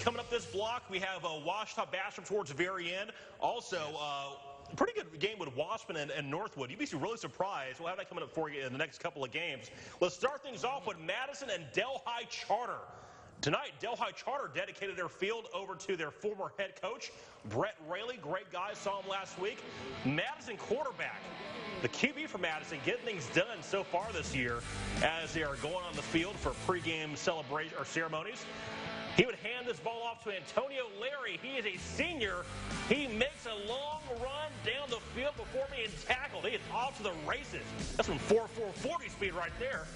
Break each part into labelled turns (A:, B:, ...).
A: coming up this block. We have Washita Basham towards the very end. Also, pretty good game with Waspin and Northwood. You'd be really surprised. We'll have that coming up for you in the next couple of games. Let's start things off with Madison and Delhi Charter. Tonight, Delhi Charter dedicated their field over to their former head coach, Brett Rayleigh. Great guy, saw him last week. Madison quarterback, the QB for Madison, getting things done so far this year as they are going on the field for pregame celebration or ceremonies. He would hand this ball off to Antonio Larry. He is a senior. He makes a long run down the field before being tackled. He is off to the races. That's some 4.40 speed right there.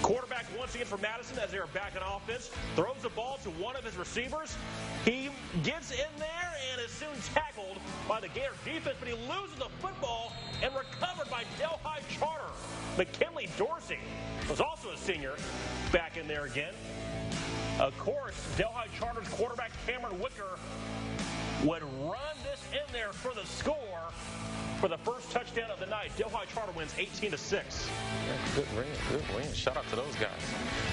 A: Quarterback once again for Madison as they are back in offense. Throws the ball to one of his receivers. He gets in there and is soon tackled by the Gator defense, but he loses the football and recovered by Delhi Charter. McKinley Dorsey was also a senior back in there again. Of course, Delhi Charter's quarterback Cameron Wicker would run this in there for the score for the first touchdown of the night. Delhi Charter wins 18-6.
B: Good win. Shout out to those guys.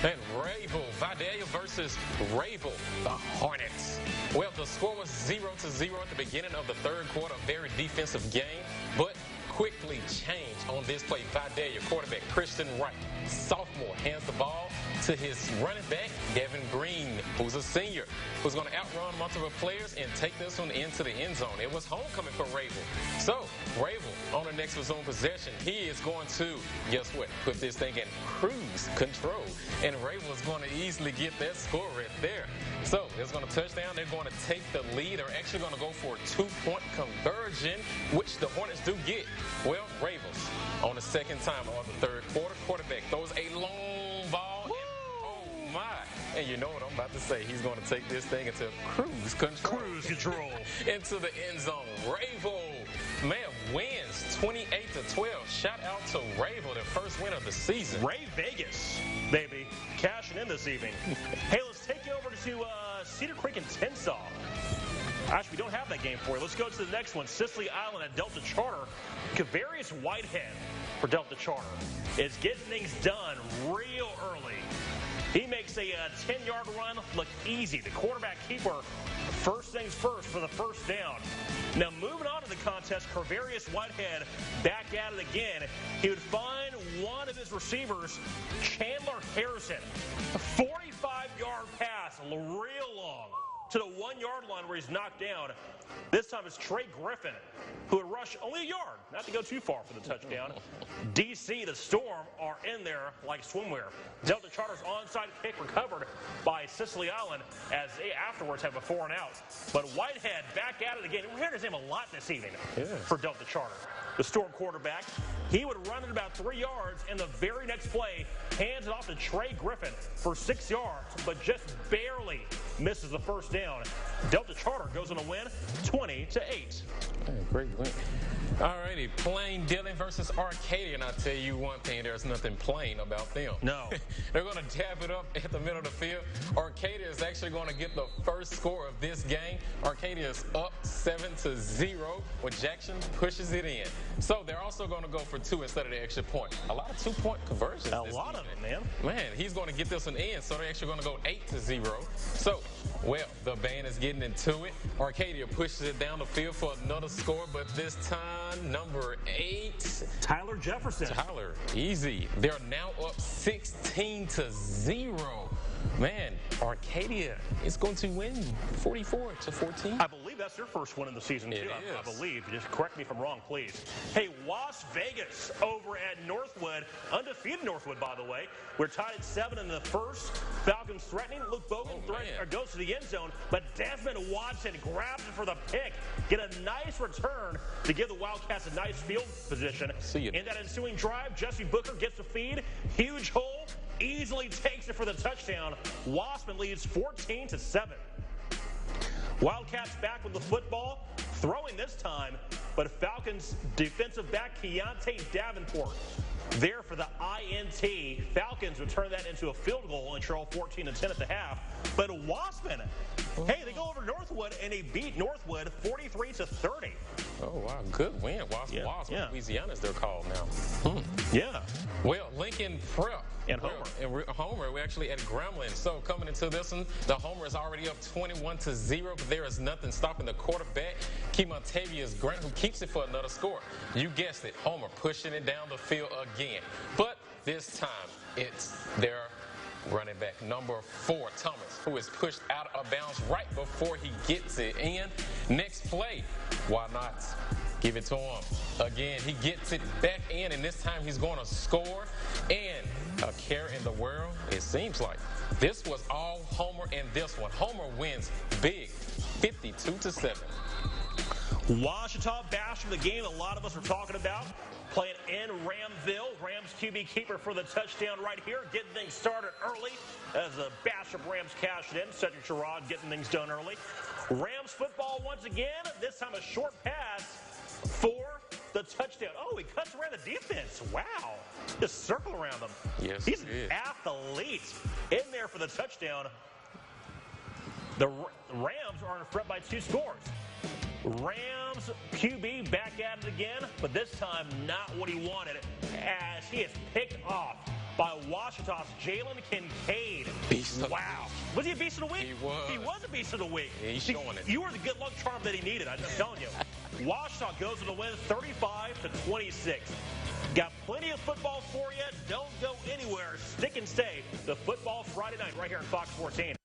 B: And Rayville, Vidalia versus Rayville, the Hornets. Well, the score was 0-0 at the beginning of the third quarter. A very defensive game, but quickly changed on this play. Vidalia quarterback Christian Wright, sophomore, hands the ball to his running back, Devin Green, who's a senior, who's going to outrun multiple players and take this one into the end zone. It was homecoming for Rayville. So, Rayville on the next zone possession, he is going to, guess what, put this thing in cruise control. And Rayville is going to easily get that score right there. So, it's going to touchdown. They're going to take the lead. They're actually going to go for a 2-point conversion, which the Hornets do get. Well, Rayville's on the second time of the third quarter. Quarterback throws a long ball. And, oh, my. And you know what I'm about to say. He's going to take this thing into cruise control. Into the end zone. Rayville, man, wins 28-12. Shout out to Rayville, their first win of the season.
A: Ray Vegas, baby, cashing in this evening. Hey, let's take you over to Cedar Creek and Tensas. Actually, we don't have that game for you. Let's go to the next one. Sicily Island at Delta Charter. Kavarius Whitehead for Delta Charter is getting things done real early. He makes a 10-yard run look easy. The quarterback keeper, first things first for the first down. Now, moving on to the contest, Kavarius Whitehead back at it again. He would find one of his receivers, Chandler Harrison. A 45-yard pass, real long, to the 1-yard line where he's knocked down. This time it's Trey Griffin, who would rush only a yard, not to go too far for the touchdown. DC, the Storm, are in there like swimwear. Delta Charter's onside kick recovered by Sicily Island as they afterwards have a 4-and-out. But Whitehead back at it again. We're hearing his name a lot this evening for Delta Charter. The Storm quarterback, he would run it about 3 yards, and the very next play hands it off to Trey Griffin for 6 yards, but just barely misses the first down. Delta Charter goes on a win 20-8.
B: Hey, great win. All righty, Plain Dillon versus Arcadia, and I'll tell you one thing, there's nothing plain about them.
A: No.
B: They're going to tap it up at the middle of the field. Arcadia is actually going to get the first score of this game. Arcadia is up 7-0 when Jackson pushes it in. So they're also going to go for 2 instead of the extra point. A lot of 2-point conversions.
A: A lot of them, man.
B: Man, he's going to get this one in, so they're actually going to go 8-0. So, well, the band is getting into it. Arcadia pushes it down the field for another score, but this time, number 8.
A: Tyler Jefferson.
B: Tyler, easy. They're now up 16-0. Man, Arcadia is going to win 44-14.
A: I believe that's their first win in the season, too. I believe. Just correct me if I'm wrong, please. Hey, Las Vegas over at Northwood. Undefeated Northwood, by the way. We're tied at 7 in the first. Falcons threatening. Luke Bogan goes to the end zone, but Desmond Watson grabs it for the pick. Get a nice return to give the Wildcats a nice field position. In that ensuing drive, Jesse Booker gets the feed. Huge hole. Easily takes it for the touchdown. Waspin leads 14-7. Wildcats back with the football, throwing this time, but Falcons defensive back Keontae Davenport there for the INT. Falcons would turn that into a field goal and trail 14-10 at the half. But Waspin, hey, they go over Northwood and they beat Northwood 43-30.
B: Oh, wow, good win. Waspin, Louisiana is their call now.
A: Yeah.
B: Well, Lincoln Prep
A: And Homer.
B: Homer, we're actually at Gremlin. So coming into this one, the Homer is already up 21-0, but there is nothing stopping the quarterback, Kemontavious Grant, who keeps it for another score. You guessed it, Homer pushing it down the field again. But this time, it's their running back, number 4, Thomas, who is pushed out of bounds right before he gets it in. Next play, why not? Give it to him. Again, he gets it back in, and this time he's going to score. And a care in the world, it seems like. This was all Homer in this one. Homer wins big, 52-7.
A: Washita bashing the game a lot of us are talking about. Playing in Ramville. Rams QB keeper for the touchdown right here. Getting things started early as the Basham Rams cash it in. Cedric Sherrod getting things done early. Rams football once again. This time a short pass for the touchdown. Oh, he cuts around the defense. Wow. Just circle around them.
B: Yes,
A: he's an athlete in there for the touchdown. The Rams are in front by 2 scores. Rams QB back at it again, but this time not what he wanted as he is picked off by Washita's Jalen Kincaid. Wow. Was he a beast of the week?
B: He was.
A: He was a beast of the week.
B: He's showing it.
A: You were the good luck charm that he needed, I'm telling you. Washita goes to the win 35-26. Got plenty of football for you. Don't go anywhere. Stick and stay. The Football Friday night right here on Fox 14.